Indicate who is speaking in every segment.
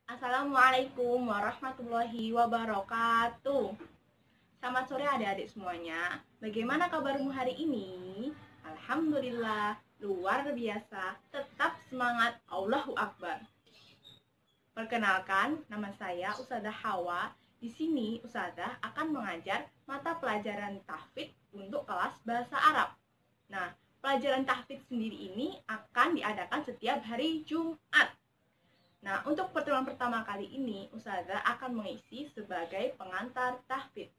Speaker 1: Assalamualaikum warahmatullahi wabarakatuh. Selamat sore adik-adik semuanya. Bagaimana kabarmu hari ini? Alhamdulillah, luar biasa. Tetap semangat, Allahu Akbar. Perkenalkan, nama saya Ustazah Hawa. Di sini Ustazah akan mengajar mata pelajaran tahfidz untuk kelas bahasa Arab. Nah, pelajaran tahfidz sendiri ini akan diadakan setiap hari Jumat. Nah, untuk pertemuan pertama kali ini, Ustazah akan mengisi sebagai pengantar tahfidz.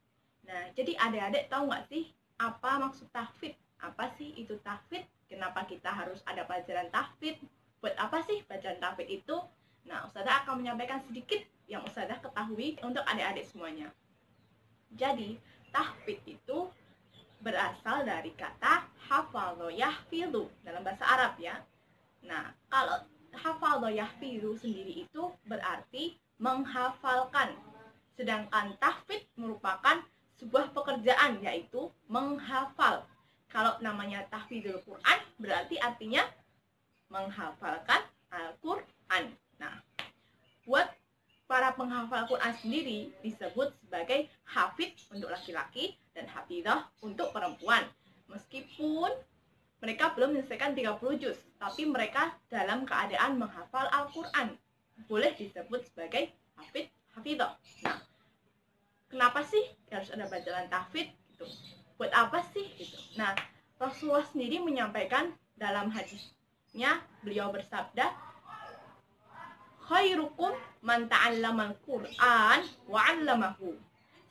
Speaker 1: Nah, jadi adik-adik tahu nggak sih apa maksud tahfidz? Apa sih itu tahfidz? Kenapa kita harus ada pelajaran tahfidz? Buat apa sih pelajaran tahfidz itu? Nah, Ustazah akan menyampaikan sedikit yang Ustazah ketahui untuk adik-adik semuanya. Jadi, tahfidz itu berasal dari kata hafadho yahfidhu dalam bahasa Arab ya. Nah, kalau hafadho yahfidhu sendiri itu berarti menghafalkan. Sedangkan tahfidz merupakan sebuah pekerjaan yaitu menghafal. Kalau namanya tahfidzul Quran berarti artinya menghafalkan Al-Quran. Nah, buat para penghafal Quran sendiri disebut sebagai hafidz untuk laki-laki dan hafidhah untuk perempuan. Meskipun mereka belum menyelesaikan 30 juz, tapi mereka dalam keadaan menghafal Al-Quran. Boleh disebut sebagai hafidz, hafidhah. Nah, kenapa sih harus ada pelajaran tahfidz? Gitu. Buat apa sih? Gitu. Nah, Rasulullah sendiri menyampaikan dalam hadisnya, beliau bersabda, khairukum man ta'allamal Qur'an wa 'allamahu.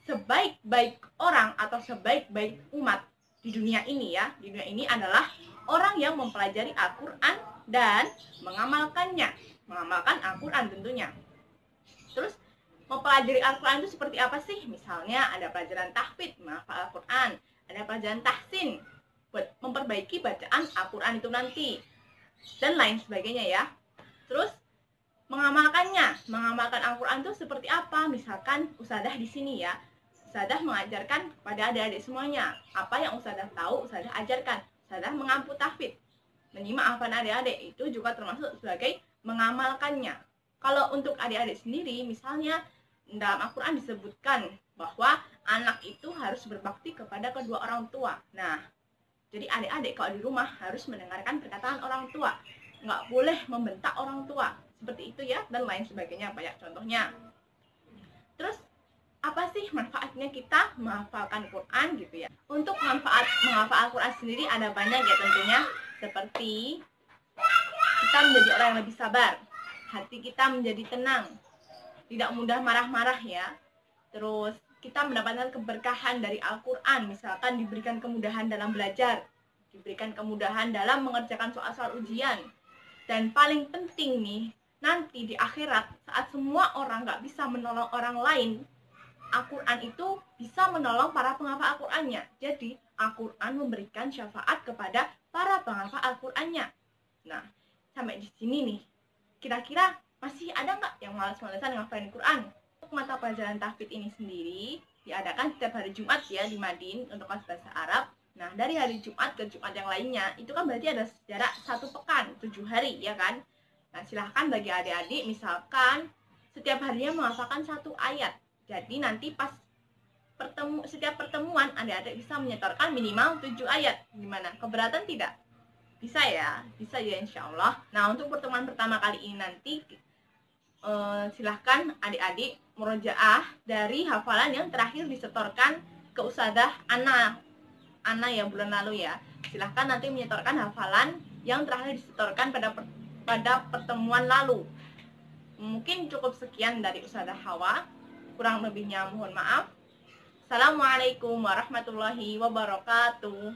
Speaker 1: Sebaik-baik orang atau sebaik-baik umat di dunia ini ya, di dunia ini adalah orang yang mempelajari Al-Quran dan mengamalkannya. Mengamalkan Al-Quran tentunya. Terus, mempelajari Al-Quran itu seperti apa sih? Misalnya ada pelajaran tahfidz, menghafal Al-Quran. Ada pelajaran tahsin, buat memperbaiki bacaan Al-Quran itu nanti. Dan lain sebagainya ya. Terus, mengamalkan Al-Quran itu seperti apa? Misalkan Ustazah di sini ya. Ustazah mengajarkan kepada adik-adik semuanya. Apa yang Ustazah tahu, Ustazah ajarkan. Ustazah mengampu tahfidz. Menyimak hafalan adik-adik itu juga termasuk sebagai mengamalkannya. Kalau untuk adik-adik sendiri, misalnya dalam Al-Quran disebutkan bahwa anak itu harus berbakti kepada kedua orang tua. Nah, jadi adik-adik kalau di rumah harus mendengarkan perkataan orang tua. Nggak boleh membentak orang tua. Seperti itu ya, dan lain sebagainya, banyak contohnya. Terus, apa sih manfaatnya kita menghafalkan Quran gitu ya? Untuk manfaat menghafal Al-Quran sendiri ada banyak ya tentunya. Seperti kita menjadi orang yang lebih sabar, hati kita menjadi tenang, tidak mudah marah-marah ya. Terus kita mendapatkan keberkahan dari Al-Quran, misalkan diberikan kemudahan dalam belajar, diberikan kemudahan dalam mengerjakan soal-soal ujian. Dan paling penting nih, nanti di akhirat saat semua orang gak bisa menolong orang lain, Al-Quran itu bisa menolong para penghafal Al-Qurannya. Jadi Al-Quran memberikan syafaat kepada para penghafal Al-Qurannya. Nah, sampai di sini nih, kira-kira masih ada nggak yang malas-malasan ngafalin Quran? Untuk mata pelajaran tahfidz ini sendiri diadakan setiap hari Jumat ya di Madin untuk kelas bahasa Arab. Nah, dari hari Jumat ke Jumat yang lainnya, itu kan berarti ada jarak 1 pekan, 7 hari ya kan? Nah, silahkan bagi adik-adik misalkan setiap harinya menghafalkan 1 ayat. Jadi nanti pas setiap pertemuan adik-adik bisa menyetorkan minimal 7 ayat. Gimana? Keberatan tidak? Bisa ya insya Allah. Nah, untuk pertemuan pertama kali ini nanti silahkan adik-adik murojaah dari hafalan yang terakhir disetorkan ke Ustazah Ana ya bulan lalu ya. Silahkan nanti menyetorkan hafalan yang terakhir disetorkan pada pertemuan lalu. Mungkin cukup sekian dari Ustazah Hawa. Kurang lebihnya mohon maaf. Assalamualaikum warahmatullahi wabarakatuh.